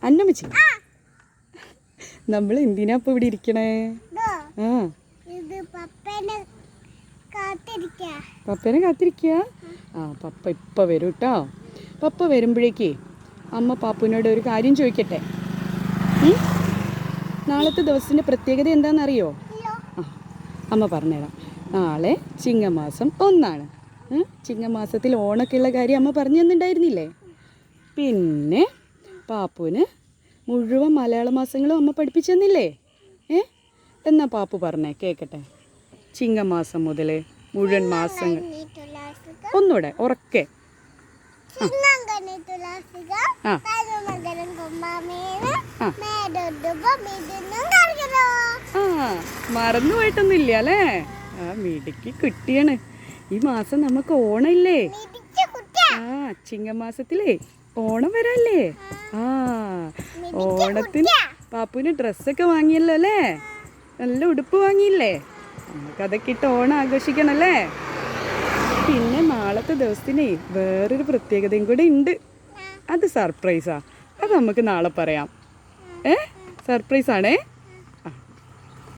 അന്നമ്മച്ചി നമ്മൾ എന്തിനാ ഇപ്പൊ ഇവിടെ ഇരിക്കണേ? പപ്പേനെ കാത്തിരിക്കുക. പപ്പ ഇപ്പം വരും കേട്ടോ. പപ്പ വരുമ്പോഴേക്കേ അമ്മ പാപ്പുവിനോട് ഒരു കാര്യം ചോദിക്കട്ടെ. നാളത്തെ ദിവസത്തിൻ്റെ പ്രത്യേകത എന്താണെന്നറിയോ? അമ്മ പറഞ്ഞുതരാം. നാളെ ചിങ്ങമാസം 1 ചിങ്ങമാസത്തിൽ ഓണൊക്കെയുള്ള കാര്യം അമ്മ പറഞ്ഞു തന്നിട്ടുണ്ടായിരുന്നില്ലേ? പിന്നെ പാപ്പുവിന് മുഴുവൻ മലയാള മാസങ്ങളും അമ്മ പഠിപ്പിച്ചു തന്നില്ലേ? എന്നാ പാപ്പു പറഞ്ഞേ കേൾക്കട്ടെ. ചിങ്ങമാസം മുതൽ മുഴുവൻ മാസങ്ങൾ ഒന്നുകൂടെ ഉറക്കെ. മറന്നു പോയിട്ടൊന്നുമില്ല അല്ലേ? മിടുക്കി കുട്ടിയാണ്. ഈ മാസം നമുക്ക് ഓണമില്ലേ? ചിങ്ങമാസത്തിലേ ഓണം വരാല്ലേ? ഓണത്തിന് പാപ്പുവിന് ഡ്രസ്സൊക്കെ വാങ്ങിയല്ലോ അല്ലേ? നല്ല ഉടുപ്പ് വാങ്ങിയില്ലേ? നമുക്കതൊക്കെ ഇട്ട് ഓണം ആഘോഷിക്കണല്ലേ? പിന്നെ നാളത്തെ ദിവസത്തിനേ വേറൊരു പ്രത്യേകതയും കൂടെ ഉണ്ട്. അത് സർപ്രൈസാ. അത് നമുക്ക് നാളെ പറയാം. സർപ്രൈസാണേ.